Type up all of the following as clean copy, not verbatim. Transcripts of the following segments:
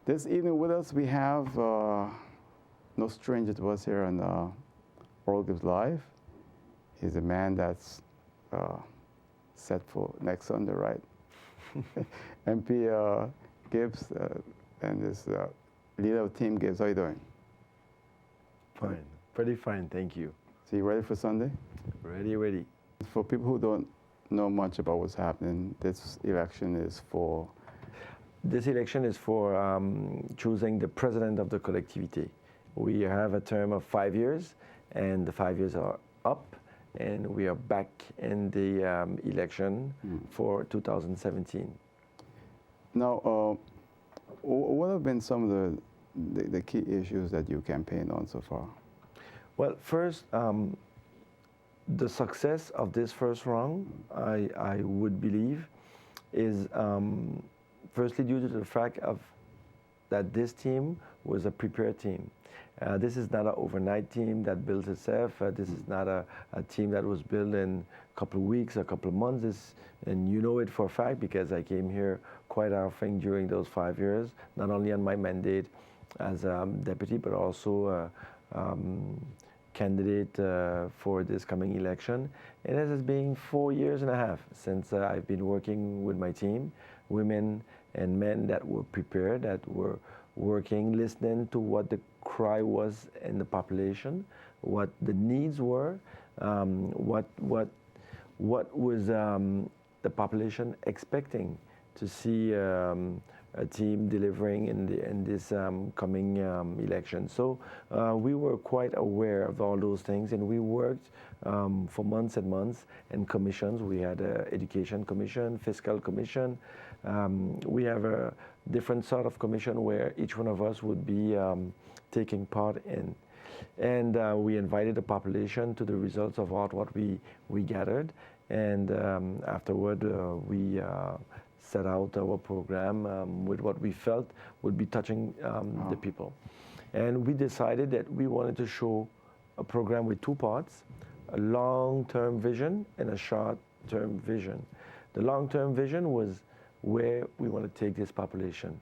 This evening with us, we have no stranger to us here on Oral Gibbs Live. He's a man that's set for next Sunday, right? MP Gibbs and his leader of Team Gibbs. How you doing? Fine, pretty fine, thank you. So you ready for Sunday? Ready. For people who don't know much about what's happening, this election is for? This election is for choosing the president of the collectivity. We have a term of 5 years, and the 5 years are up, and we are back in the election for 2017. Now, what have been some of the key issues that you campaigned on so far? Well, first, the success of this first round, I would believe, is firstly due to the fact that this team was a prepared team. This is not an overnight team that built itself. This is not a team that was built in a couple of weeks, a couple of months. And you know it for a fact because I came here quite often during those 5 years, not only on my mandate as deputy, but also candidate for this coming election. And it has been 4 years and a half since I've been working with my team, women and men that were prepared, that were working, listening to what the cry was in the population, what the needs were, what was the population expecting to see a team delivering in this coming election. So we were quite aware of all those things, and we worked for months and months in commissions. We had an education commission, fiscal commission. We have a different sort of commission where each one of us would be taking part in. And we invited the population to the results of what we gathered. And afterward, we set out our program with what we felt would be touching the people. And we decided that we wanted to show a program with two parts, a long-term vision and a short-term vision. The long-term vision was where we want to take this population.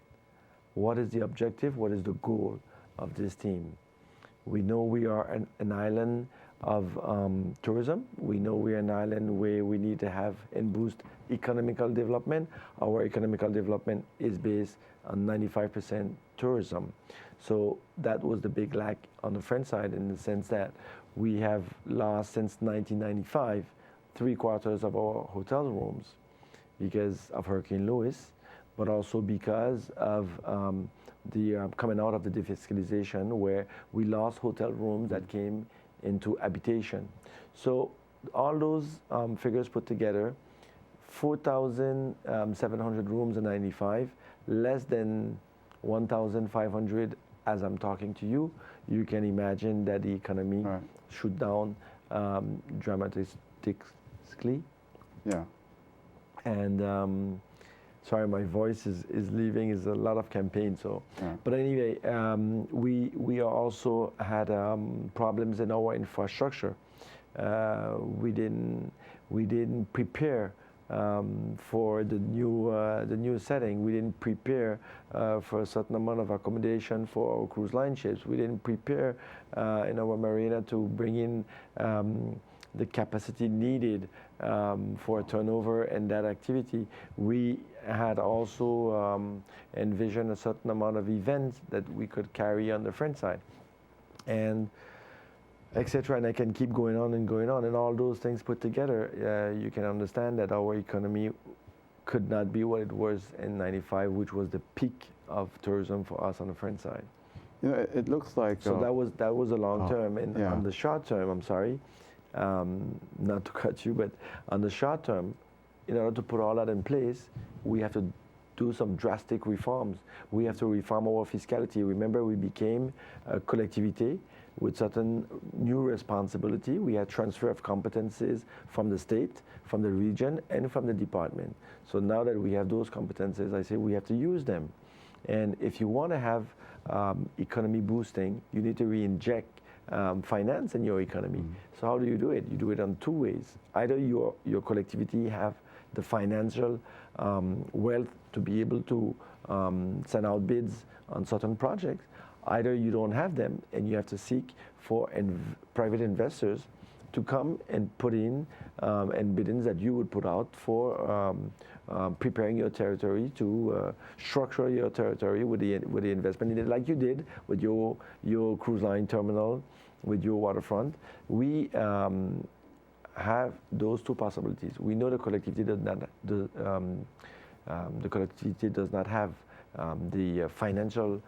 What is the objective? What is the goal of this team? We know we are an island of tourism. We know we're an island where we need to have and boost economical development. Our economical development is based on 95% tourism. So that was the big lack on the French side in the sense that we have lost since 1995 3/4 of our hotel rooms because of Hurricane Louis, but also because of the coming out of the defiscalization where we lost hotel rooms that came into habitation. So all those figures put together, 4,700 rooms in 95, less than 1,500 as I'm talking to you. You can imagine that the economy shoot down dramatically. Yeah. And sorry, my voice is leaving. It's a lot of campaign. So, but anyway, we also had problems in our infrastructure. We didn't prepare for the new setting. We didn't prepare for a certain amount of accommodation for our cruise line ships. We didn't prepare in our marina to bring in the capacity needed for a turnover and that activity. We had also envisioned a certain amount of events that we could carry on the French side, and etc. And I can keep going on, and all those things put together, you can understand that our economy could not be what it was in '95, which was the peak of tourism for us on the French side. You know, it looks like so. That was a long term, and on the short term, I'm sorry. Not to cut you, but on the short term, in order to put all that in place, we have to do some drastic reforms. We have to reform our fiscality. Remember, we became a collectivity with certain new responsibility. We had transfer of competencies from the state, from the region, and from the department. So now that we have those competencies, I say we have to use them. And if you want to have economy boosting, you need to re-inject finance in your economy. So how do you do it? You do it on two ways. Either your collectivity have the financial wealth to be able to send out bids on certain projects. Either you don't have them and you have to seek for private investors to come and put in and biddings that you would put out for preparing your territory to structure your territory with the investment needed, like you did with your cruise line terminal, with your waterfront. We have those two possibilities. We know the collectivity does not have the financial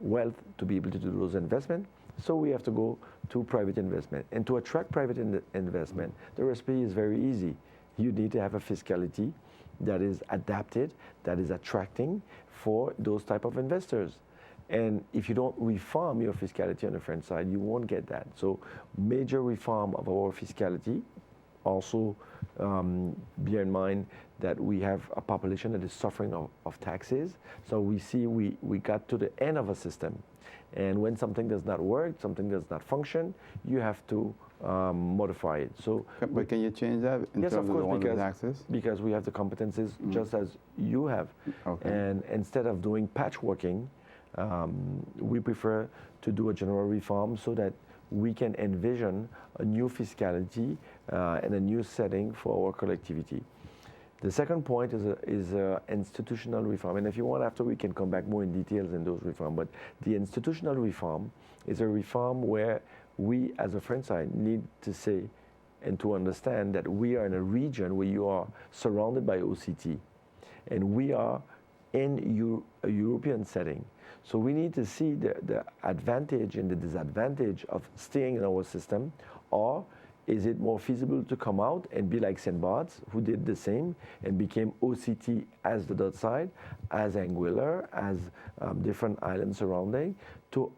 wealth to be able to do those investments. So we have to go to private investment. And to attract private investment, the recipe is very easy. You need to have a fiscality that is adapted, that is attracting for those type of investors. And if you don't reform your fiscality on the French side, you won't get that. So major reform of our fiscality. Also, bear in mind that we have a population that is suffering of taxes. So we see we got to the end of a system. And when something does not work, something does not function, you have to modify it. So, but can you change that in yes, terms of course, of the taxes? because we have the competencies just as you have. Okay. And instead of doing patchworking, we prefer to do a general reform so that we can envision a new fiscality and a new setting for our collectivity. The second point is institutional reform. And if you want, after we can come back more in details in those reform. But the institutional reform is a reform where we, as a French side, need to say and to understand that we are in a region where you are surrounded by OCT. And we are in a European setting. So we need to see the advantage and the disadvantage of staying in our system, or is it more feasible to come out and be like St. Bart's, who did the same and became OCT as the dot side, as Anguilla, as different islands surrounding,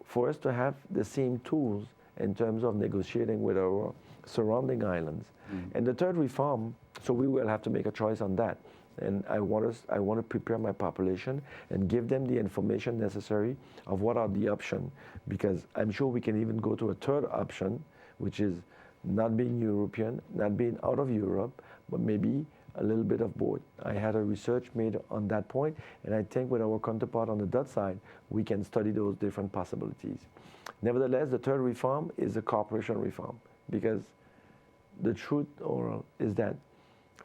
for us to have the same tools in terms of negotiating with our surrounding islands. And the third reform, so we will have to make a choice on that. And I want to prepare my population and give them the information necessary of what are the options, because I'm sure we can even go to a third option, which is not being European, not being out of Europe, but maybe a little bit of both. I had a research made on that point, and I think with our counterpart on the Dutch side, we can study those different possibilities. Nevertheless, the third reform is a corporation reform, because the truth is that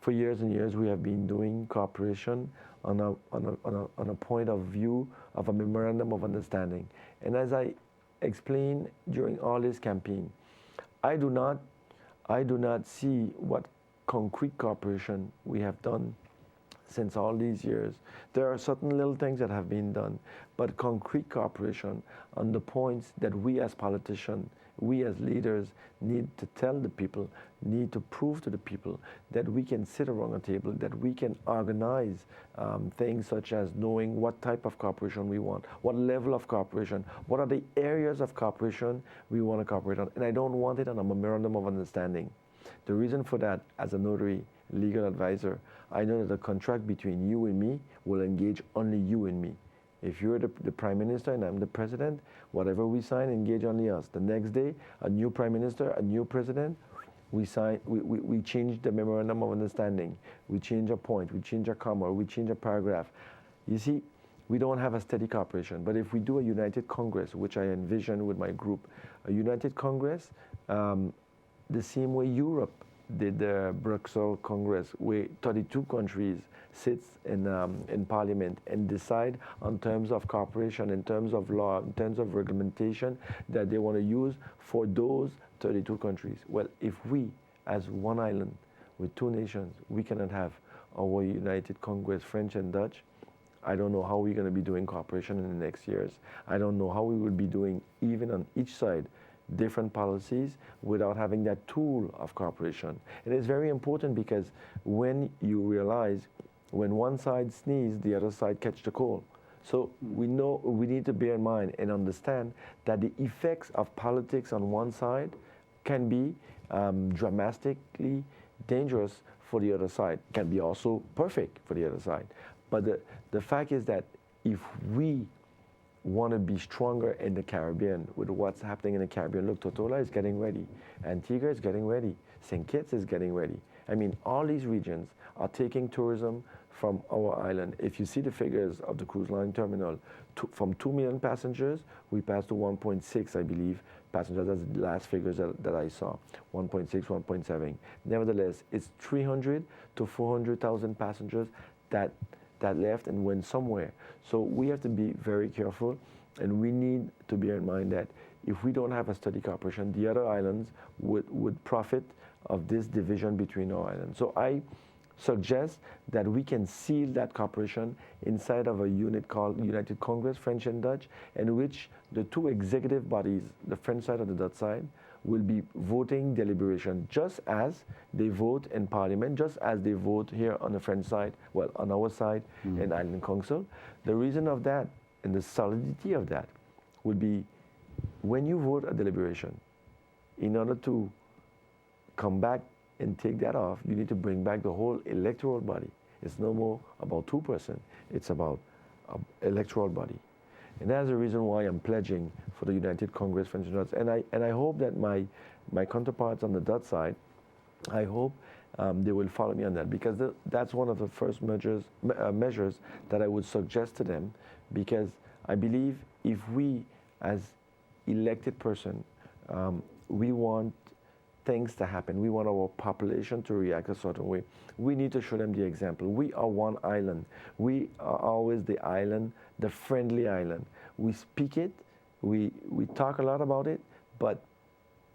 for years and years we have been doing cooperation on a point of view of a memorandum of understanding. And as I explained during all this campaign, I do not see what concrete cooperation we have done since all these years. There are certain little things that have been done, but concrete cooperation on the points that we as politicians, we as leaders need to tell the people, need to prove to the people that we can sit around a table, that we can organize things such as knowing what type of cooperation we want, what level of cooperation, what are the areas of cooperation we want to cooperate on. And I don't want it on a memorandum of understanding. The reason for that, as a notary legal advisor, I know that the contract between you and me will engage only you and me. If you're the prime minister and I'm the president, whatever we sign, engage only us. The next day, a new prime minister, a new president, we change the memorandum of understanding. We change a point, we change a comma, we change a paragraph. You see, we don't have a steady cooperation. But if we do a united Congress, which I envision with my group, a united Congress, the same way Europe did the Brussels Congress, where 32 countries sits in Parliament and decide on terms of cooperation, in terms of law, in terms of regulation that they want to use for those 32 countries. Well, if we, as one island with two nations, we cannot have our united Congress, French and Dutch, I don't know how we're going to be doing cooperation in the next years. I don't know how we will be doing, even on each side, different policies without having that tool of cooperation. And it's very important because when you realize when one side sneezes, the other side catch the cold. So we need to bear in mind and understand that the effects of politics on one side can be dramatically dangerous for the other side, can be also perfect for the other side. But the fact is that if we want to be stronger in the Caribbean with what's happening in the Caribbean. Look, Totola is getting ready. Antigua is getting ready. St. Kitts is getting ready. I mean, all these regions are taking tourism from our island. If you see the figures of the cruise line terminal, from 2 million passengers, we passed to 1.6, I believe, passengers. That's the last figures that I saw, 1.6, 1.7. Nevertheless, it's 300 to 400,000 passengers that left and went somewhere. So we have to be very careful, and we need to bear in mind that if we don't have a steady cooperation, the other islands would profit of this division between our islands. So I suggest that we can seal that cooperation inside of a unit called United Congress, French and Dutch, in which the two executive bodies, the French side and the Dutch side, will be voting deliberation, just as they vote in Parliament, just as they vote here on the French side, well, on our side in Island Council. The reason of that and the solidity of that would be when you vote a deliberation, in order to come back and take that off, you need to bring back the whole electoral body. It's no more about 2%, it's about electoral body. And that's the reason why I'm pledging for the United Congress French and Dutch. And I hope that my counterparts on the Dutch side, I hope they will follow me on that, because that's one of the first measures that I would suggest to them, because I believe if we, as elected person, we want things to happen. We want our population to react a certain way. We need to show them the example. We are one island. We are always the island, the friendly island. We speak it, we talk a lot about it, but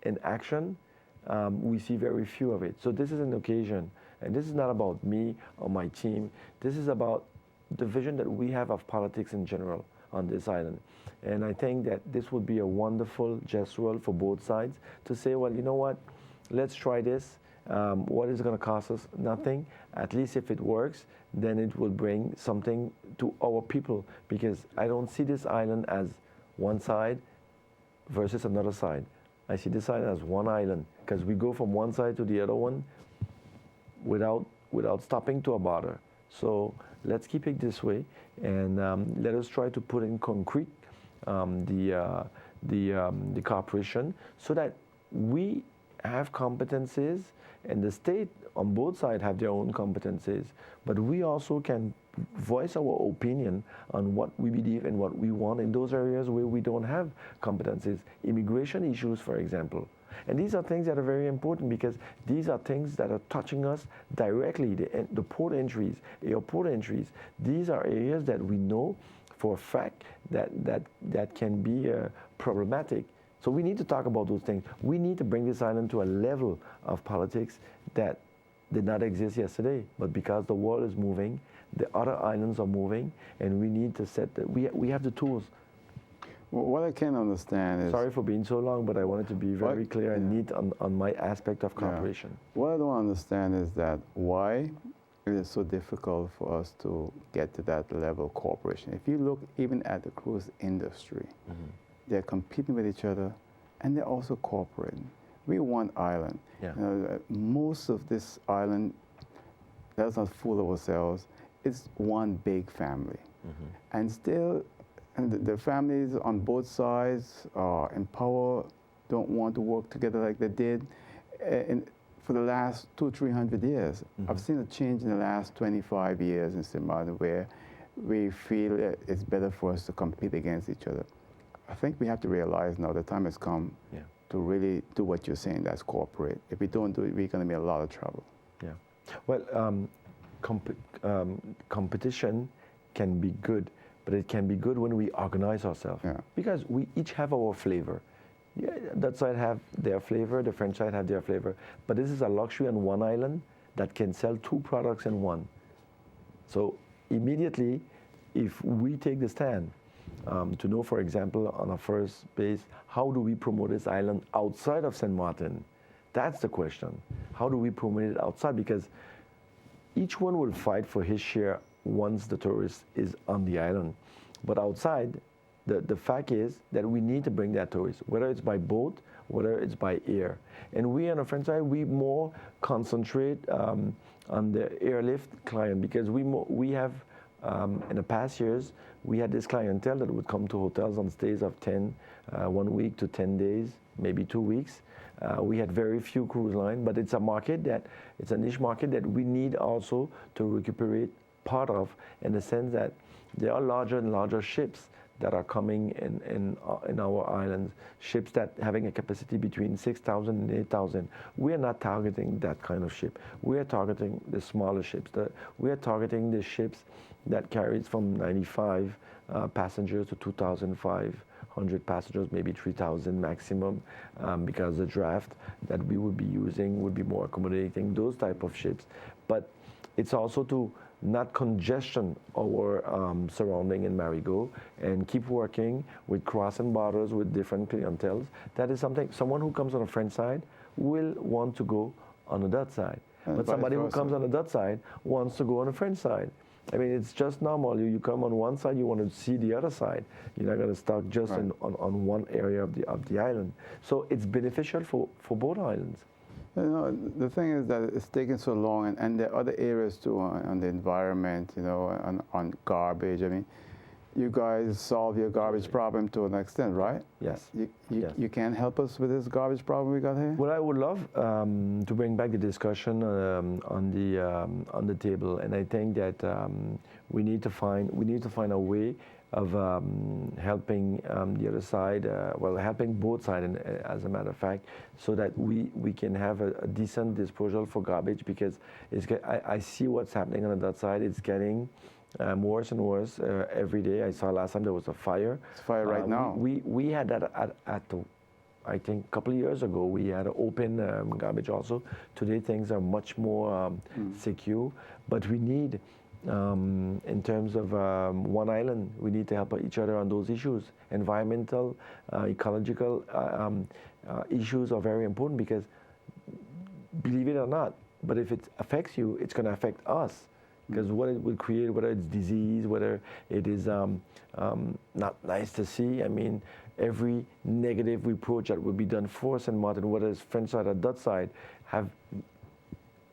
in action, we see very few of it. So this is an occasion, and this is not about me or my team. This is about the vision that we have of politics in general on this island. And I think that this would be a wonderful gesture for both sides to say, well, you know what, let's try this. What is it going to cost us? Nothing. At least if it works, then it will bring something to our people, because I don't see this island as one side versus another side. I see this island as one island, because we go from one side to the other one without stopping to a border. So let's keep it this way, and let us try to put in concrete the cooperation, so that we have competencies, and the state on both sides have their own competencies, but we also can voice our opinion on what we believe and what we want in those areas where we don't have competencies. Immigration issues, for example. And these are things that are very important, because these are things that are touching us directly. The port entries, airport entries, these are areas that we know for a fact that can be problematic. So we need to talk about those things. We need to bring this island to a level of politics that did not exist yesterday. But because the world is moving, the other islands are moving, and we need to set that. We have the tools. Well, what I can understand is... Sorry for being so long, but I wanted to be very clear and neat on my aspect of cooperation. Yeah. What I don't understand is that why it is so difficult for us to get to that level of cooperation. If you look even at the cruise industry, they're competing with each other, and they're also cooperating. We're one island. Yeah. Most of this island, let's not fool ourselves, it's one big family. And still, the families on both sides in power don't want to work together like they did for the last 200-300 years. I've seen a change in the last 25 years in St. Martin, where we feel it's better for us to compete against each other. I think we have to realize now the time has come to really do what you're saying, that's cooperate. If we don't do it, we're going to be in a lot of trouble. Yeah. Well, competition can be good, but it can be good when we organize ourselves. Yeah. Because we each have our flavor. Yeah, that side have their flavor, the French side have their flavor. But this is a luxury on one island that can sell two products in one. So immediately, if we take the stand, to know, for example, on a first base, how do we promote this island outside of St. Martin? That's the question. How do we promote it outside? Because each one will fight for his share once the tourist is on the island. But outside, the fact is that we need to bring that tourist, whether it's by boat, whether it's by air. And we on the French side, we more concentrate on the airlift client, because we have, in the past years, we had this clientele that would come to hotels on stays of 1 week to 10 days, maybe 2 weeks. We had very few cruise lines, but it's a market it's a niche market that we need also to recuperate part of, in the sense that there are larger and larger ships that are coming in our islands, ships that having a capacity between 6,000 and 8,000. We are not targeting that kind of ship. We are targeting the smaller ships. We are targeting the ships that carries from 95 passengers to 2,500 passengers, maybe 3,000 maximum, because the draft that we would be using would be more accommodating, those type of ships. But it's also to not congestion our surrounding in Marigot, and keep working with crossing borders with different clienteles. That is something, someone who comes on the French side will want to go on the Dutch side. But somebody who comes on the Dutch side wants to go on the French side. I mean, it's just normal. You come on one side, you want to see the other side. You're not going to start just on one area of the island. So it's beneficial for both islands. You know, the thing is that it's taking so long, and there are other areas too on the environment, you know, on garbage. I mean, you guys solve your garbage problem to an extent, right? Yes. You can help us with this garbage problem we got here? Well, I would love to bring back the discussion on the table, and I think that we need to find a way of helping the other side, helping both sides, as a matter of fact, so that we can have a decent disposal for garbage, because I see what's happening on the Dutch side. It's getting worse and worse every day. I saw last time there was a fire. It's a fire right now. We had that at I think a couple of years ago. We had open garbage also. Today things are much more secure, but we need, in terms of one island, we need to help each other on those issues. Environmental, ecological issues are very important, because believe it or not, but if it affects you, it's going to affect us. Because what it will create, whether it's disease, whether it is not nice to see. I mean, every negative reproach that will be done for St. Martin, whether it's French side or Dutch side, have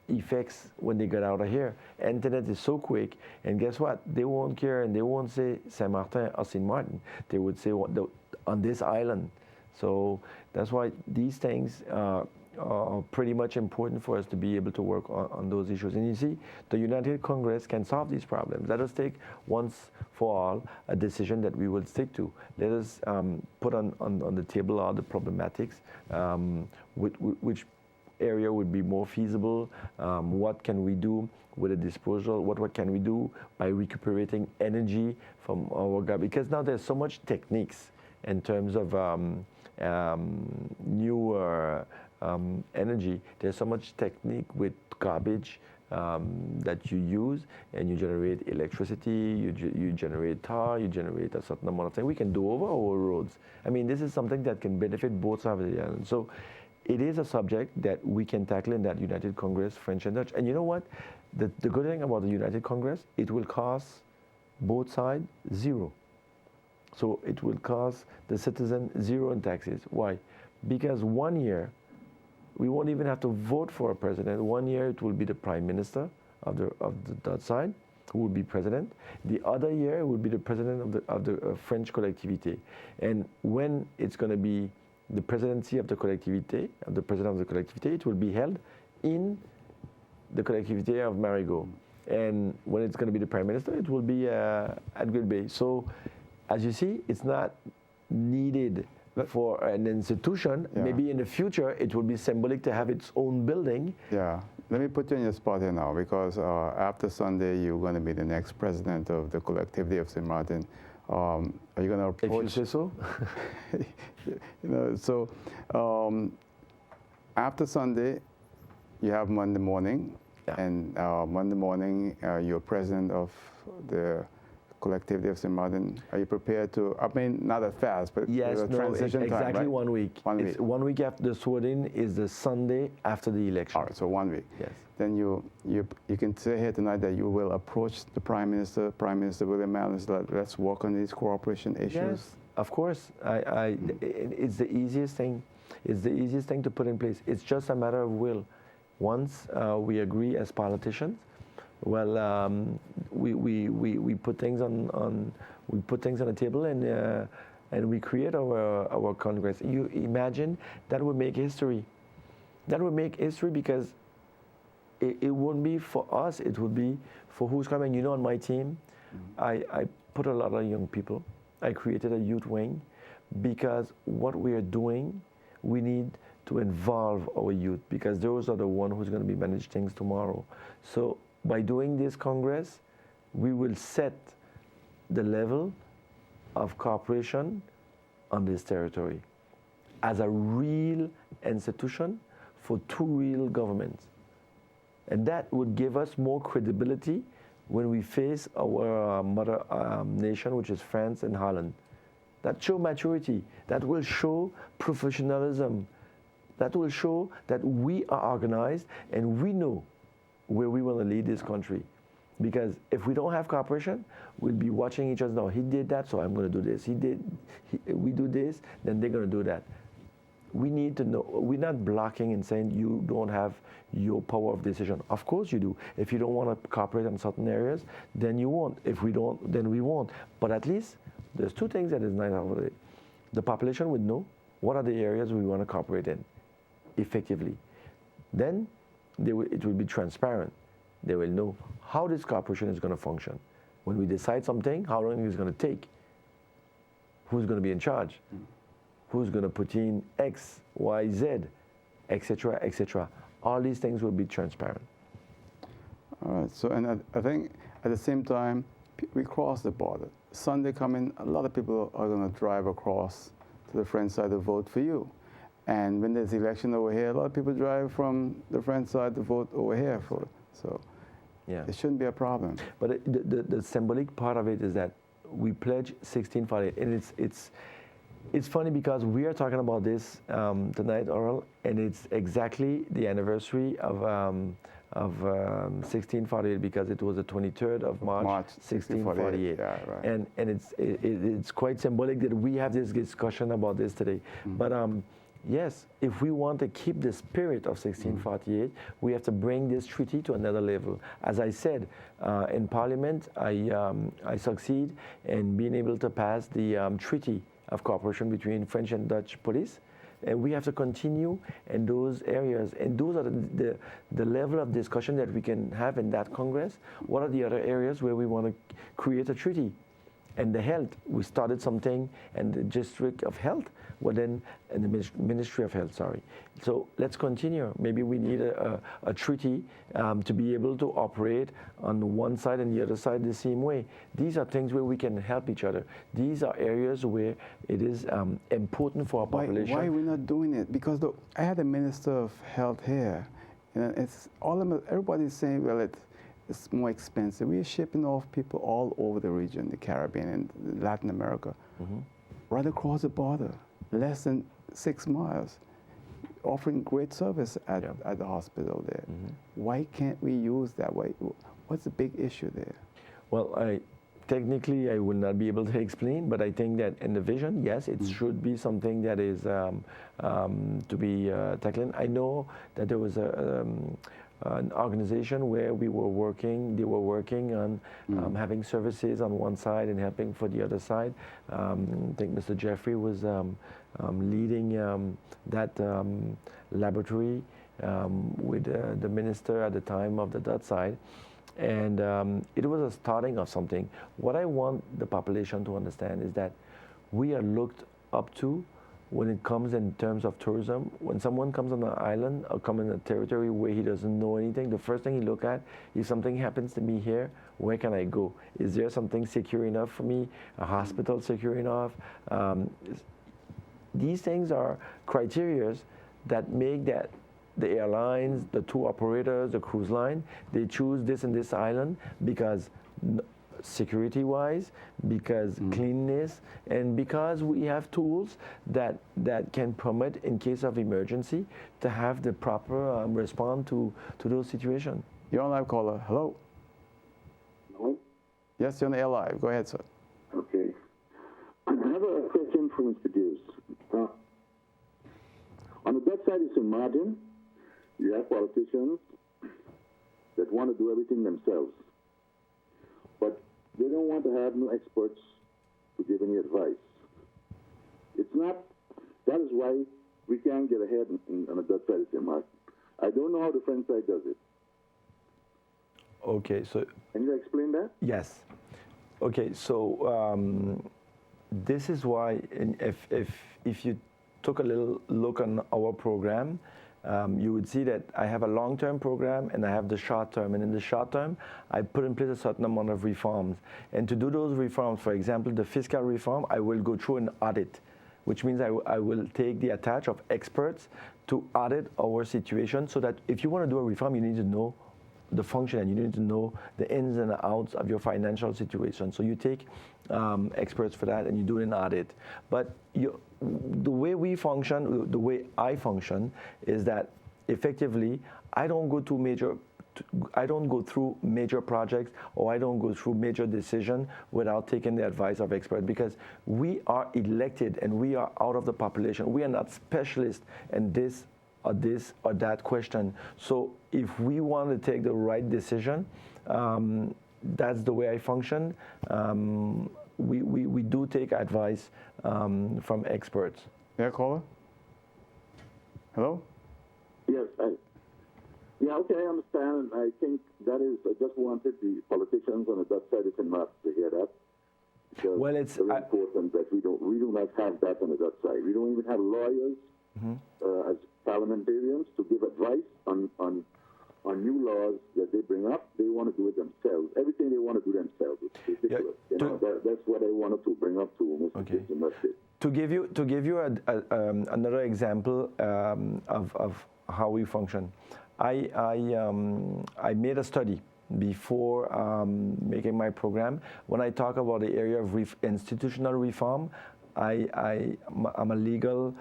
effects when they get out of here. Internet is so quick, and guess what? They won't care, and they won't say St. Martin or St. Martin. They would say on this island. So that's why these things are pretty much important for us to be able to work on those issues. And you see, the United Congress can solve these problems. Let us take once for all a decision that we will stick to. Let us put on the table all the problematics, which area would be more feasible, what can we do with a disposal, what can we do by recuperating energy from our garbage. Because now there's so much techniques in terms of newer energy. There's so much technique with garbage that you use, and you generate electricity, you generate tar, you generate a certain amount of things. We can do over our roads. I mean, this is something that can benefit both sides of the island. So it is a subject that we can tackle in that United Congress, French and Dutch. And you know what? The good thing about the United Congress, it will cost both sides zero. So it will cost the citizen zero in taxes. Why? Because 1 year, we won't even have to vote for a president. 1 year, it will be the prime minister of the Dutch side who will be president. The other year, it will be the president of the French collectivité. And when it's going to be the presidency of the collectivité, of the president of the collectivité, it will be held in the collectivité of Marigot. And when it's going to be the prime minister, it will be at Gibbes. So, as you see, it's not needed for an institution. Yeah. Maybe in the future, it will be symbolic to have its own building. Yeah. Let me put you in your spot here now, because after Sunday, you're going to be the next president of the collectivity of St. Martin. Are you going to approach? If you say so. You know, so after Sunday, you have Monday morning, yeah. And Monday morning, you're president of the collectivity of St. Martin. Are you prepared to? I mean, not that fast, but yes, no, transition time, exactly right? 1 week. 1 week. 1 week after the swearing is the Sunday after the election. All right, so 1 week. Yes. Then you can say here tonight that you will approach the Prime Minister William Allen. Let's work on these cooperation issues. Yes, of course. It's the easiest thing. It's the easiest thing to put in place. It's just a matter of will. Once we agree as politicians, well, we put things on the table, and we create our Congress. You imagine that would make history. That would make history, because it won't be for us, it would be for who's coming. You know, on my team, I put a lot of young people. I created a youth wing because what we are doing, we need to involve our youth because those are the ones who's going to be managing things tomorrow. So by doing this Congress, we will set the level of cooperation on this territory as a real institution for two real governments. And that would give us more credibility when we face our mother nation, which is France and Holland. That show maturity, that will show professionalism, that will show that we are organized and we know where we want to lead this country. Because if we don't have cooperation, we'll be watching each other. No, he did that, so I'm going to do this. We do this, then they're going to do that. We need to know, we're not blocking and saying you don't have your power of decision. Of course you do. If you don't want to cooperate in certain areas, then you won't. If we don't, then we won't. But at least there's two things that is nice about it. The population would know what are the areas we want to cooperate in effectively. Then it will be transparent. They will know how this cooperation is going to function. When we decide something, how long it's going to take, who's going to be in charge, who's going to put in X, Y, Z, etc., etc. All these things will be transparent. All right. So, and I think at the same time, we cross the border. Sunday coming, a lot of people are going to drive across to the French side to vote for you. And when there's election over here, a lot of people drive from the French side to vote over here for. So, yeah, it shouldn't be a problem. But the symbolic part of it is that we pledge 1648, and it's funny because we are talking about this tonight, Oral, and it's exactly the anniversary of 1648 because it was the 23rd of March 1648. Yeah, right. And it's quite symbolic that we have this discussion about this today. But yes, if we want to keep the spirit of 1648, we have to bring this treaty to another level. As I said, in Parliament, I succeed in being able to pass the treaty of cooperation between French and Dutch police. And we have to continue in those areas. And those are the level of discussion that we can have in that Congress. What are the other areas where we want to create a treaty? And the health, we started something in the District of Health, well then, in the Ministry of Health, sorry. So let's continue. Maybe we need a treaty to be able to operate on one side and the other side the same way. These are things where we can help each other. These are areas where it is important for our population. Why are we not doing it? Because look, I had a Minister of Health here, and it's all of them, everybody's saying, well, it's more expensive. We are shipping off people all over the region, the Caribbean and Latin America, right across the border, less than 6 miles, offering great service at the hospital there. Why can't we use that way? What's the big issue there? Well, technically, I will not be able to explain, but I think that in the vision, yes, it should be something that is to be tackled. I know that there was an organization where they were working on having services on one side and helping for the other side. I think Mr. Jeffrey was leading that laboratory with the minister at the time of the Dutch side. And it was a starting of something. What I want the population to understand is that we are looked up to when it comes in terms of tourism. When someone comes on an island or come in a territory where he doesn't know anything, the first thing he look at, if something happens to me here, where can I go? Is there something secure enough for me? A hospital secure enough? These things are criteria that make that the airlines, the tour operators, the cruise line, they choose this and this island because security-wise, because cleanliness, and because we have tools that can permit, in case of emergency, to have the proper response to those situations. You're on live, caller. Hello. Hello? Yes, you're on the air live. Go ahead, sir. Okay. I have a question for Mr. Gibbs. On the Dutch side of St. Martin, you have politicians that want to do everything themselves. But they don't want to have no experts to give any advice. It's not, that is why we can't get ahead on the Dutch side of St. Martin. I don't know how the French side does it. Okay, so Can you explain that? yes. Okay, so this is why if you took a little look on our program, you would see that I have a long-term program and I have the short term. And in the short term, I put in place a certain amount of reforms. And to do those reforms, for example, the fiscal reform, I will go through an audit, which means I will take the attach of experts to audit our situation, so that if you want to do a reform, you need to know the function and you need to know the ins and outs of your financial situation. So you take experts for that and you do an audit. But the way we function, the way I function, is that effectively I don't go through major projects, or I don't go through major decisions without taking the advice of experts, because we are elected and we are out of the population. We are not specialists in this or that question. So if we want to take the right decision, that's the way I function. We do take advice from experts. Yeah, caller? Hello? Yes, okay, I understand. I think that is, I just wanted the politicians on the Dutch side of Denmark to hear that. Because Well, it's very important that we do not have that on the Dutch side. We don't even have lawyers as parliamentarians to give advice on new laws that they bring up. They want to do it themselves. Everything they want to do themselves. It's ridiculous. That's what I wanted to bring up to Mr. Okay. Gibbs, and that's it. To give you another example of how we function, I made a study before making my program. When I talk about the area of institutional reform, I'm a legal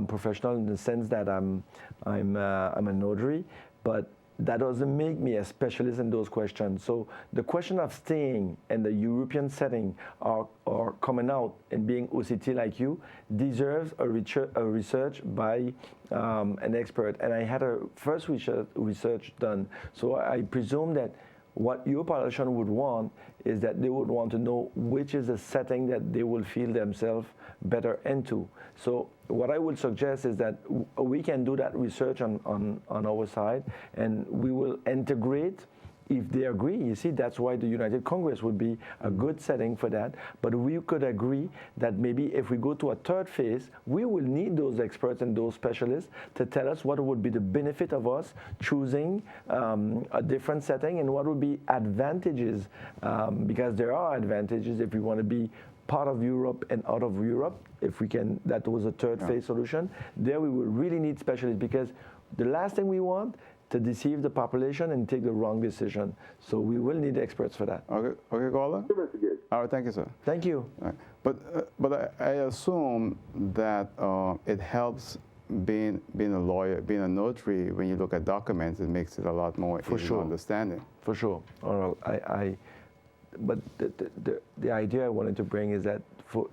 professional in the sense that I'm a notary, but that doesn't make me a specialist in those questions. So the question of staying in the European setting or coming out and being OCT like you deserves a research by an expert. And I had a first research done. So I presume that what your politician would want is that they would want to know which is the setting that they will feel themselves better into. So what I would suggest is that we can do that research on our side, and we will integrate if they agree. You see, that's why the United Congress would be a good setting for that. But we could agree that maybe if we go to a third phase, we will need those experts and those specialists to tell us what would be the benefit of us choosing a different setting, and what would be advantages, because there are advantages if we want to be part of Europe and out of Europe. If we can, that was a third phase solution. There we will really need specialists, because the last thing we want to deceive the population and take the wrong decision. So we will need experts for that. Okay, caller? All right, thank you, sir. Thank you. All right. But I assume that it helps being a lawyer, being a notary. When you look at documents, it makes it a lot more easy to understanding. For sure. All right. But the idea I wanted to bring is that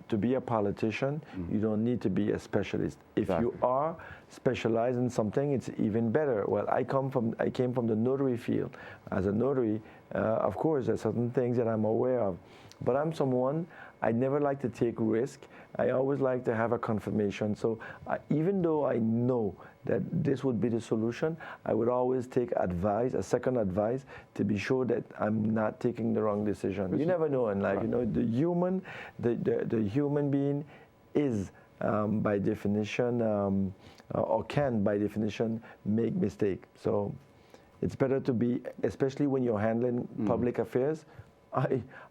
to be a politician, you don't need to be a specialist. If you are specialized in something, it's even better. Well, I came from the notary field. As a notary, of course, there's certain things that I'm aware of. But I'm someone, I never like to take risk. I always like to have a confirmation. So even though I know that this would be the solution, I would always take advice, a second advice, to be sure that I'm not taking the wrong decision. You never know in life. You know, the human being is by definition, or can by definition make mistake. So it's better to be, especially when you're handling public affairs.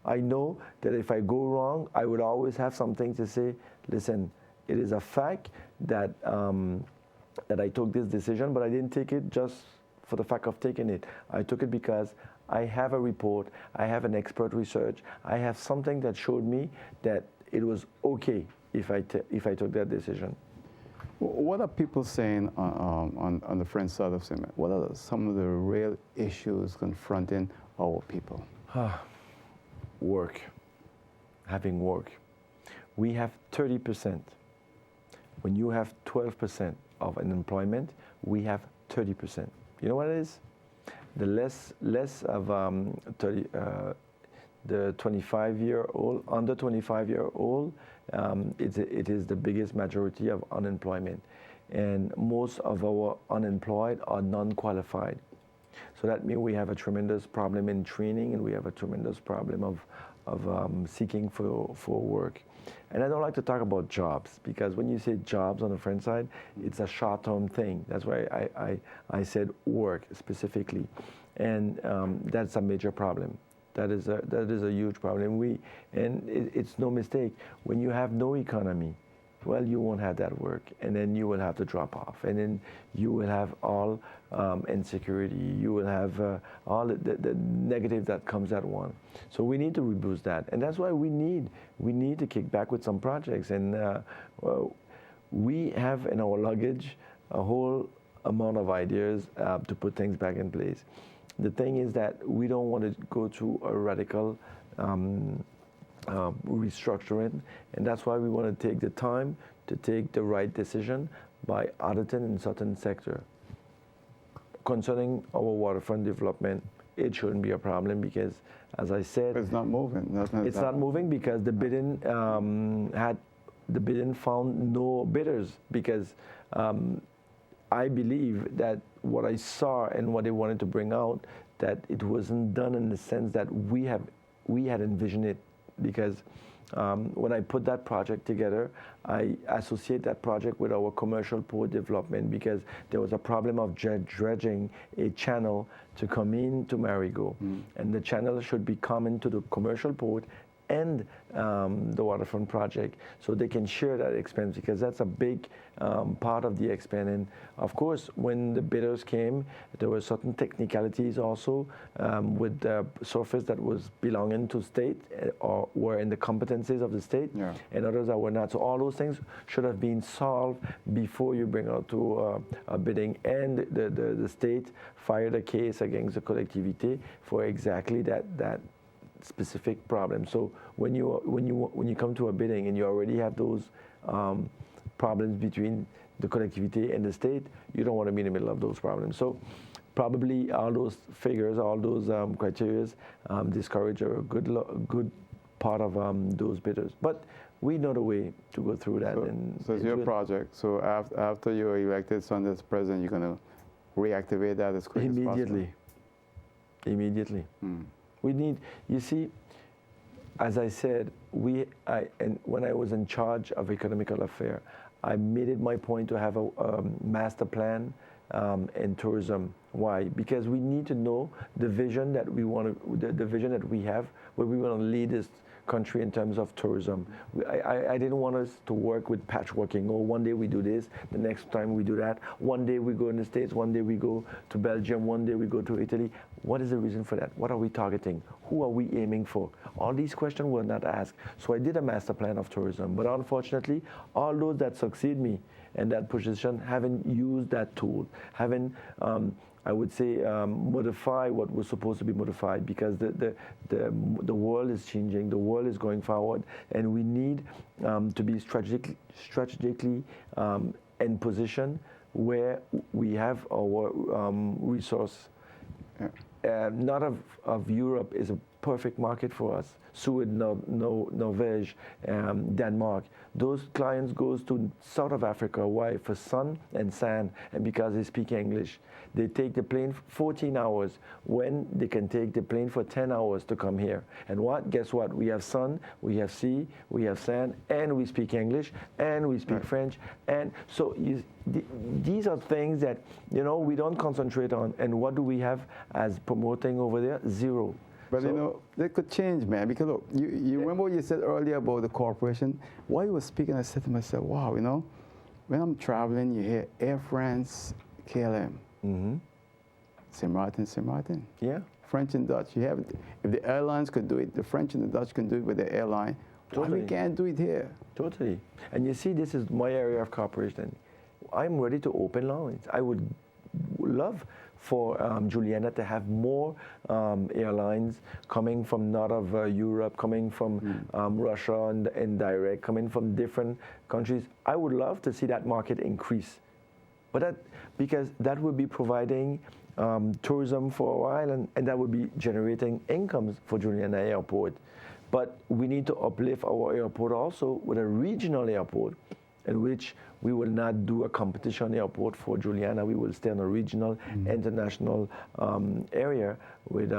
I know that if I go wrong, I would always have something to say. Listen, it is a fact that that I took this decision, but I didn't take it just for the fact of taking it. I took it because I have a report, I have an expert research, I have something that showed me that it was okay if I took that decision. What are people saying on the French side of cement? What are some of the real issues confronting our people? Work, having work. We have 30%. When you have 12% of unemployment, we have 30%. You know what it is? The less of the 25-year-old, under 25-year-old, it is the biggest majority of unemployment. And most of our unemployed are non-qualified. So that means we have a tremendous problem in training, and we have a tremendous problem of seeking for work. And I don't like to talk about jobs, because when you say jobs on the French side, it's a short-term thing. That's why I said work specifically, and that's a major problem. That is a huge problem. It's no mistake, when you have no economy, well, you won't have that work, and then you will have to drop off, and then you will have all insecurity. You will have all the negative that comes at one. So we need to reboost that, and that's why we need to kick back with some projects. And we have in our luggage a whole amount of ideas to put things back in place. The thing is that we don't want to go through a radical restructuring, and that's why we want to take the time to take the right decision by auditing in certain sector. Concerning our waterfront development, it shouldn't be a problem, because, as I said, it's not moving. It's not moving because the bidding found no bidders, because I believe that what I saw and what they wanted to bring out, that it wasn't done in the sense that we had envisioned it. Because when I put that project together, I associate that project with our commercial port development, because there was a problem of dredging a channel to come into Marigot, and the channel should be common to the commercial port and the waterfront project, so they can share that expense, because that's a big part of the expense. And of course, when the bidders came, there were certain technicalities also with the surface that was belonging to state or were in the competencies of the state, and others that were not. So all those things should have been solved before you bring out to a bidding, and the state fired a case against the collectivité for exactly that specific problem. So when you come to a bidding and you already have those problems between the collectivity and the state, you don't want to be in the middle of those problems. So probably all those figures, all those criteria discourage a good part of those bidders. But we know the way to go through that. So it's your project. So after you're elected Sunday as president, you're going to reactivate that as quick as possible? Immediately. We need, you see, as I said, and when I was in charge of economical affairs, I made it my point to have a master plan in tourism. Why? Because we need to know the vision that we want to, the vision that we have, where we want to lead this country in terms of tourism. I didn't want us to work with patchworking. Oh, one day we do this, the next time we do that. One day we go in the States, one day we go to Belgium, one day we go to Italy. What is the reason for that? What are we targeting? Who are we aiming for? All these questions were not asked. So I did a master plan of tourism. But unfortunately, all those that succeed me in that position haven't used that tool, haven't I would say modify what was supposed to be modified, because the world is changing, the world is going forward, and we need to be strategically in position where we have our resource. Not of Europe is a perfect market for us. Sweden, Norvège, Denmark. Those clients goes to South of Africa. Why? For sun and sand, and because they speak English. They take the plane 14 hours when they can take the plane for 10 hours to come here. And what? Guess what? We have sun, we have sea, we have sand, and we speak English, and we speak French. And so these are things that, we don't concentrate on. And what do we have as promoting over there? Zero. But they could change, man. Because look, you remember what you said earlier about the corporation? While you were speaking, I said to myself, wow, when I'm traveling, you hear Air France, KLM. Saint Martin. Yeah. French and Dutch. You have, if the airlines could do it, the French and the Dutch can do it with the airline. Totally. Why we can't do it here? Totally. And you see, this is my area of cooperation. I'm ready to open lines. I would love for Juliana to have more airlines coming from north of Europe, coming from Russia and direct, coming from different countries. I would love to see that market increase. But because that would be providing tourism for a while, and that would be generating incomes for Juliana Airport. But we need to uplift our airport also with a regional airport. in which we will not do a competition airport for Juliana. We will stay on a regional, international area with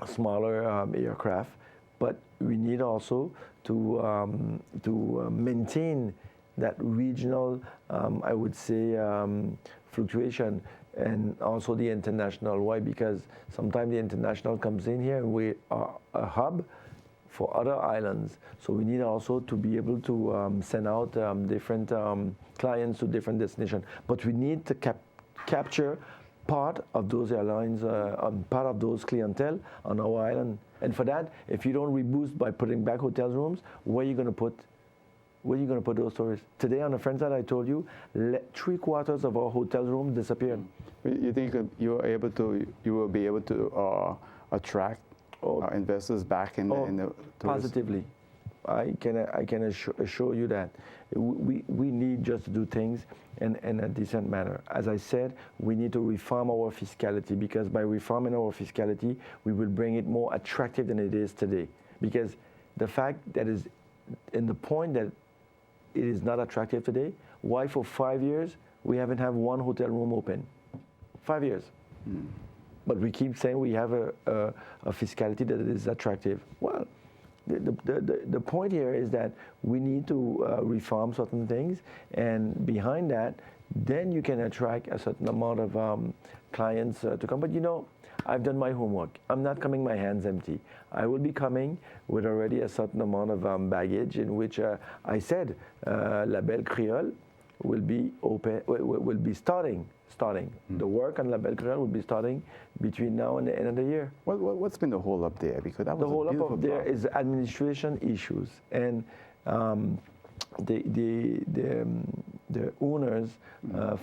smaller aircraft. But we need also to maintain that regional, I would say, fluctuation, and also the international. Why? Because sometimes the international comes in here and we are a hub for other islands. So we need also to be able to send out different clients to different destinations. But we need to capture part of those airlines, part of those clientele on our island. And for that, if you don't reboost by putting back hotel rooms, where are you going to put? Where are you going to put those tourists? Today on the friends that I told you, 3/4 of our hotel rooms disappeared. You think you will be able to attract investors back in the positively? I can assure you that we need just to do things in a decent manner. As I said, we need to reform our fiscality, because by reforming our fiscality, we will bring it more attractive than it is today. Because the fact that is in the point that it is not attractive today, why for 5 years we haven't had one hotel room open? 5 years. But we keep saying we have a fiscality that is attractive. Well, the point here is that we need to reform certain things, and behind that, then you can attract a certain amount of clients to come. But you know, I've done my homework. I'm not coming my hands empty. I will be coming with already a certain amount of baggage, in which I said La Belle Creole will be open, will be starting. The work on La Belle Creole will be starting between now and the end of the year. What's been the hold up there? Because that was the hold up there is administration issues, and the owners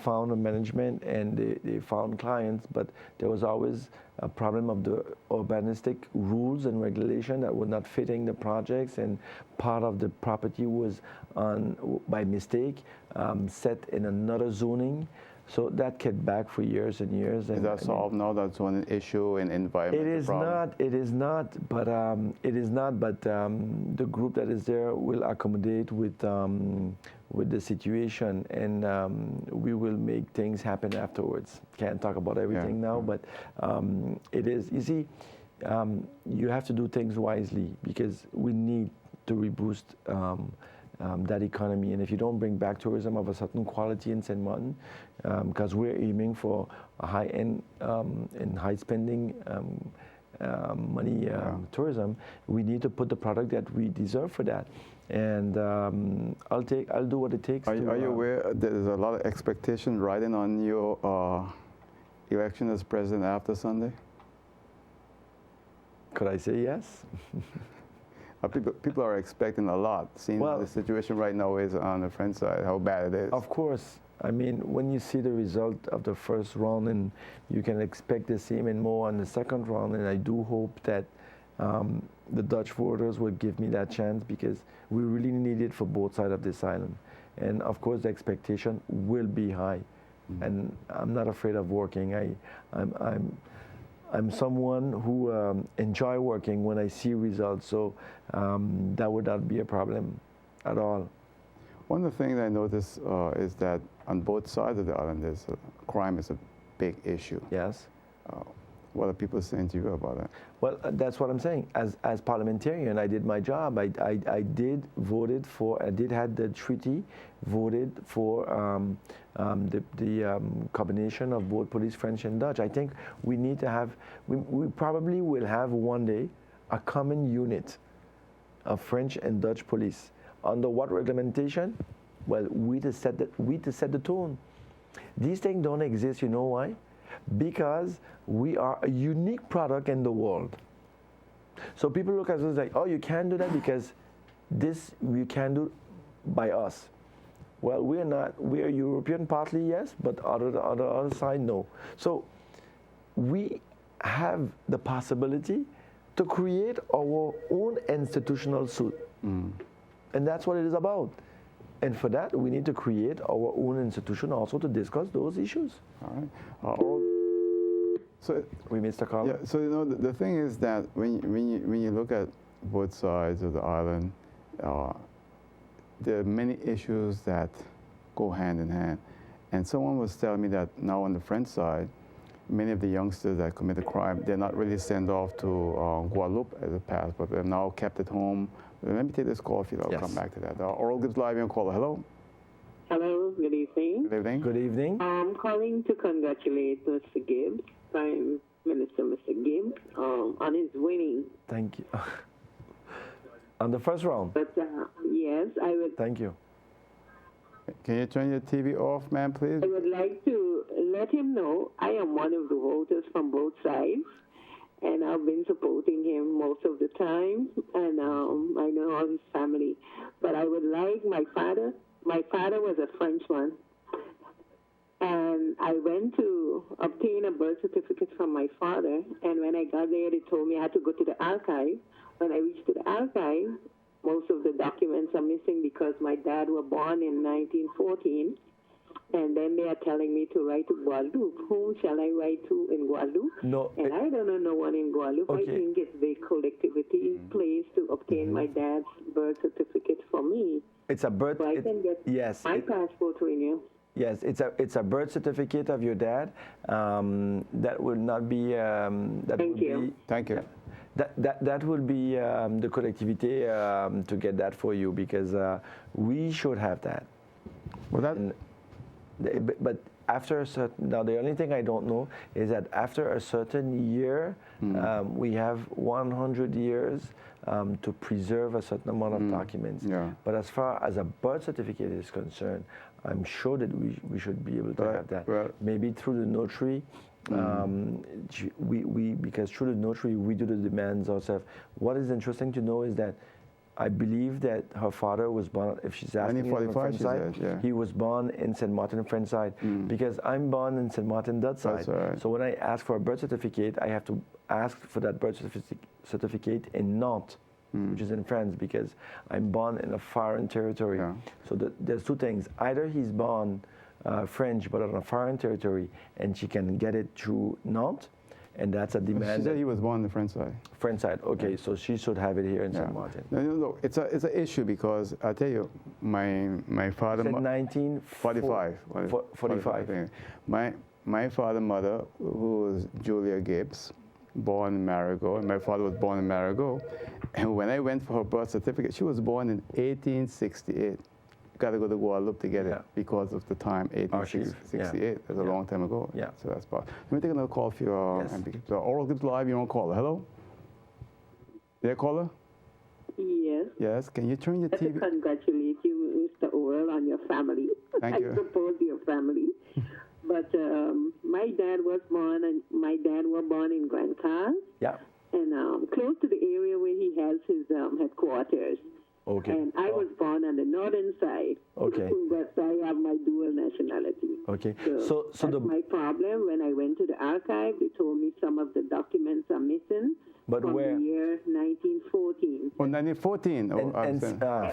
found a management, and they found clients, but there was always a problem of the urbanistic rules and regulation that were not fitting the projects, and part of the property was by mistake set in another zoning. So that kept back for years and years. Is that solved now? That's one issue in environment. It is not. But the group that is there will accommodate with the situation, and we will make things happen afterwards. Can't talk about everything now, but it is. You see, you have to do things wisely, because we need to reboost that economy. And if you don't bring back tourism of a certain quality in St. Martin, because we're aiming for a high-end and high-spending money tourism, we need to put the product that we deserve for that. And I'll do what it takes. Are you aware there's a lot of expectation riding on your election as president after Sunday? Could I say yes? People are expecting a lot, seeing the situation right now is on the French side, how bad it is. Of course. I mean, when you see the result of the first round, and you can expect the same and more on the second round, and I do hope that the Dutch voters will give me that chance, because we really need it for both sides of this island. And of course, the expectation will be high. And I'm not afraid of working. I'm someone who enjoy working when I see results, so that would not be a problem at all. One of the things I noticed is that on both sides of the island, crime is a big issue. Yes. What are people saying to you about that? Well, that's what I'm saying. As parliamentarian, I did my job. I did had the treaty voted for the combination of both police, French and Dutch. I think we need to have, we probably will have one day a common unit of French and Dutch police. Under what reglementation? Well, we to set the tone. These things don't exist, you know why? Because we are a unique product in the world. So people look at us like, oh, you can't do that because this you can do by us. Well, we're not. We are European partly, yes, but on the other side, no. So we have the possibility to create our own institutional suit. And that's what it is about. And for that, we need to create our own institution also to discuss those issues. All right. So we missed a call. Yeah. So you know the thing is that when you look at both sides of the island, there are many issues that go hand in hand. And someone was telling me that now on the French side, many of the youngsters that commit a crime, they're not really sent off to Guadeloupe as a past, but they're now kept at home. Let me take this call if I'll come back to that. Oral Gibbs Live, you're on caller. Hello. Hello, good evening. Good evening. Good evening. I'm calling to congratulate Mr. Gibbs, Prime Minister Mr. Gibbs, on his winning. Thank you. On the first round. But yes, I would. Thank you. Can you turn your TV off, ma'am, please? I would like to let him know I am one of the voters from both sides, and I've been supporting him most of the time, and I know all his family. But I would like my father was a Frenchman, and I went to obtain a birth certificate from my father, and when I got there, they told me I had to go to the archive. When I reached to the archive, most of the documents are missing because my dad was born in 1914, and then they are telling me to write to Guadeloupe. Whom shall I write to in Guadeloupe? No. And I don't know no one in Guadeloupe. Okay. I think it's the collectivity place to obtain my dad's birth certificate for me. It's a birth. So I can get my passport renewed. Yes, it's a birth certificate of your dad. That will not be. Thank you. Thank you. That will be the collectivité to get that for you, because we should have that. Well, that. But after a certain, now the only thing I don't know is that after a certain year, we have 100 years to preserve a certain amount of documents. Yeah. But as far as a birth certificate is concerned, I'm sure that we should be able to have that. Well, maybe through the notary. Because through the notary we do the demands ourselves. What is interesting to know is that I believe that her father was born, if she's asking on the French side, he was born in St. Martin, French side, because I'm born in St. Martin, Dutch side. Right. So when I ask for a birth certificate, I have to ask for that birth certificate in Nantes, which is in France, because I'm born in a foreign territory. Yeah. So there's two things. Either he's born French, but on a foreign territory, and she can get it through Nantes, and that's a demand. She said he was born on the French side. French side, okay, so she should have it here in St. Martin. No, it's an issue because I tell you, my father. 1945. 45. My father, mother, who was Julia Gibbs, born in Marigot, and my father was born in Marigot, and when I went for her birth certificate, she was born in 1868. Got to go to Guadeloupe to get it because of the time, 1868. That's a long time ago. Yeah. So that's part. Let me take another call for you. So Oral Gibbs Live, you're on caller. Hello? Yeah, caller? Yes. Yes. Can you turn your I TV? congratulate you, Mr. Oral, on your family. Thank you. I support your family. But my dad was born in Grand Cas. Yeah. And close to the area where he has his headquarters. Okay. And I was born on the northern side. Okay. But I have my dual nationality. Okay. So that's my problem. When I went to the archive, they told me some of the documents are missing. But from where? the year 1914. Oh, 1914. And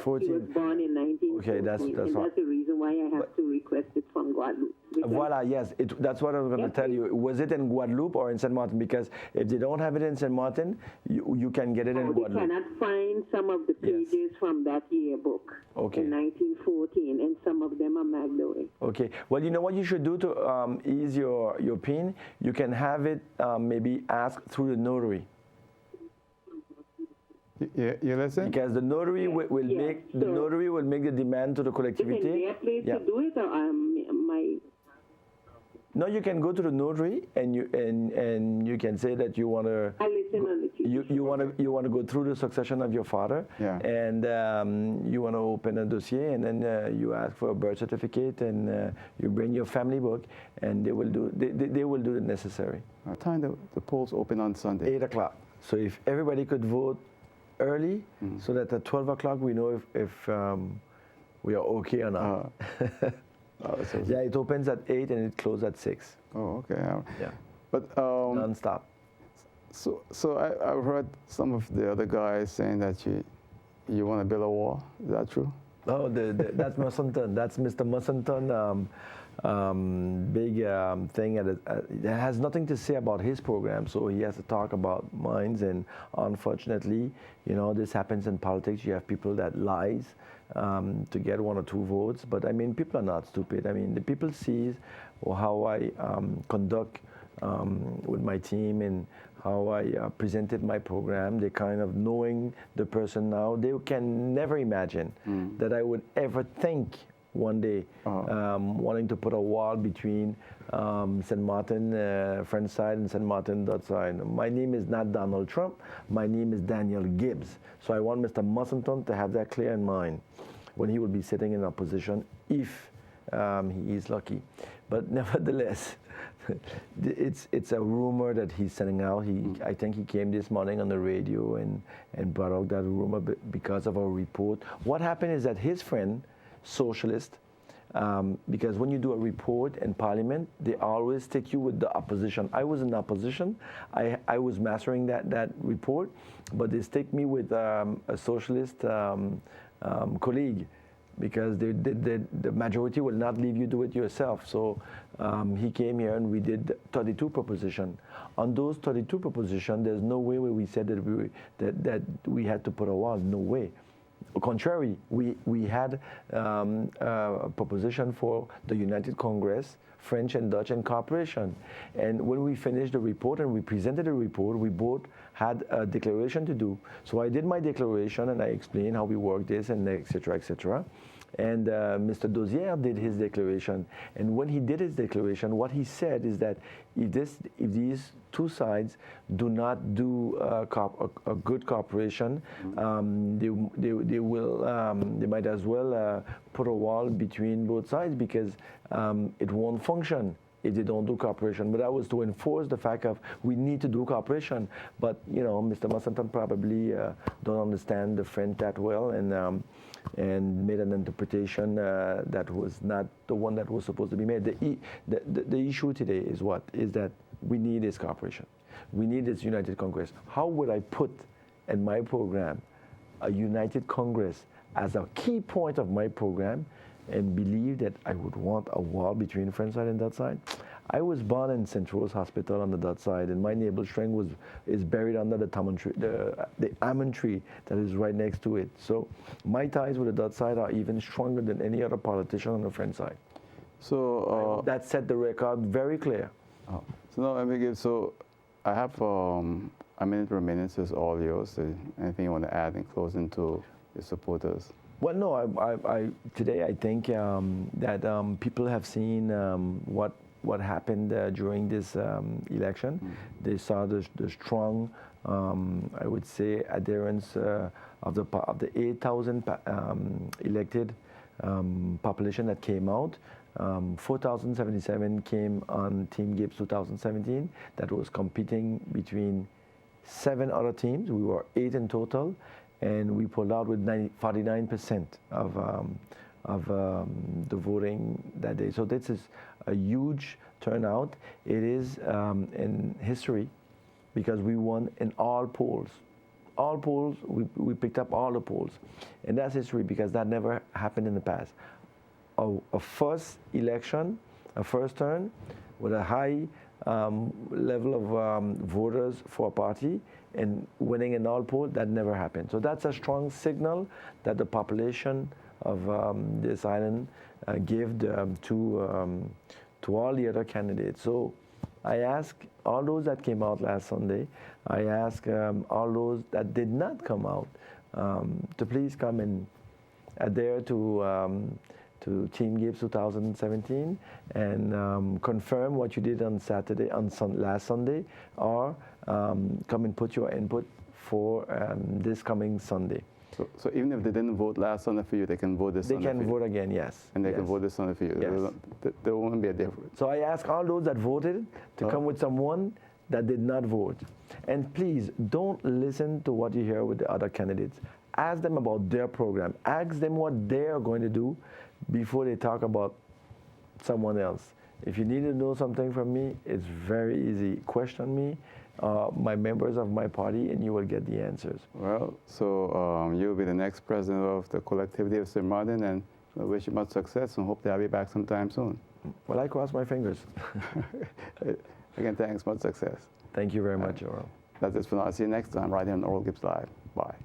14. He was born in 1914. Okay, that's and that's the reason why I have to request it from Guadeloupe. Voila, yes, that's what I was going to tell you. Was it in Guadeloupe or in St. Martin? Because if they don't have it in St. Martin, you can get it in Guadeloupe. They cannot find some of the pages from that yearbook in 1914, and some of them are magged away. Okay. Well, you know what you should do to ease your pain? You can have it maybe asked through the notary. You listen? Because the notary will make the notary will make the demand to the collectivity. Is it their place to do it, or my? No, you can go to the notary and you can say that you want to. I listen on the TV. You want to go through the succession of your father, and you want to open a dossier, and then you ask for a birth certificate, and you bring your family book, and they will do the necessary. What time the polls open on Sunday? 8 o'clock. So if everybody could vote early, so that at 12 o'clock we know if we are okay or not. Yeah, it opens at 8 and it closes at 6. Oh, okay. Yeah. But non-stop. So I've heard some of the other guys saying that you want to build a wall. Is that true? Oh, that's Musselton. That's Mr. Musselton. Big thing. It has nothing to say about his program, so he has to talk about mine. And unfortunately, this happens in politics. You have people that lies to get 1 or 2 votes. But I mean, people are not stupid. I mean, the people see how I conduct with my team and how I presented my program. They kind of knowing the person now. They can never imagine that I would ever think one day wanting to put a wall between St. Martin French side and St. Martin Dutch side. My name is not Donald Trump. My name is Daniel Gibbs. So I want Mr. Musselton to have that clear in mind when he will be sitting in opposition, if he is lucky. But nevertheless, it's a rumor that he's sending out. I think he came this morning on the radio and brought out that rumor because of our report. What happened is that his friend, socialist, because when you do a report in Parliament, they always stick you with the opposition. I was in opposition. I was mastering that report, but they stick me with a socialist colleague, because the majority will not leave you do it yourself. So he came here and we did 32 propositions. On those 32 propositions, there's no way where we said that we had to put a wall. No way. Contrary, we had a proposition for the United Congress, French and Dutch and cooperation. And when we finished the report and we presented the report, we both had a declaration to do. So I did my declaration and I explained how we work this and et cetera, et cetera. And Mr. Dozier did his declaration. And when he did his declaration, what he said is that if these two sides do not do a good cooperation, they might as well put a wall between both sides, because it won't function if they don't do cooperation. But that was to enforce the fact of we need to do cooperation. But Mr. Musselton probably don't understand the French that well, and made an interpretation that was not the one that was supposed to be made. The issue today is that we need this cooperation. We need this United Congress. How would I put in my program a United Congress as a key point of my program and believe that I would want a wall between French side and Dutch side? I was born in St. Rose Hospital on the Dutch side, and my neighbor string is buried under the almond tree that is right next to it. So my ties with the Dutch side are even stronger than any other politician on the French side. So that set the record very clear. So now, let me give. So I have a minute remaining, so it's all yours. Anything you want to add in closing to your supporters? Well, no. Today I think that people have seen what happened during this election. They saw the strong, I would say, adherence of the 8,000 elected population that came out. 4,077 came on Team Gibbs 2017. That was competing between 7 other teams. We were 8 in total, and we pulled out with 49% of the voting that day. So this is a huge turnout. It is in history, because we won in all polls. All polls, we picked up all the polls. And that's history, because that never happened in the past. A first election, a first turn, with a high level of voters for a party and winning in all polls, that never happened. So that's a strong signal that the population of this island gave to all the other candidates. So I ask all those that came out last Sunday, I ask all those that did not come out to please come and adhere to Team Gibbs 2017 and confirm what you did on Saturday, last Sunday, or come and put your input for this coming Sunday. So even if they didn't vote last Sunday for you, they can vote this Sunday for you? They can vote again, yes. And they can vote this Sunday for you? Yes. There won't be a difference? So I ask all those that voted to come with someone that did not vote. And please, don't listen to what you hear with the other candidates. Ask them about their program. Ask them what they are going to do before they talk about someone else. If you need to know something from me, it's very easy. Question me, my members of my party, and you will get the answers. Well, so you'll be the next president of the collectivity of St. Martin, and I wish you much success and hope to have you back sometime soon. Well, I cross my fingers. Again, thanks, much success. Thank you very much, Oral. That's it for now. I'll see you next time right here on Oral Gibbs Live. Bye.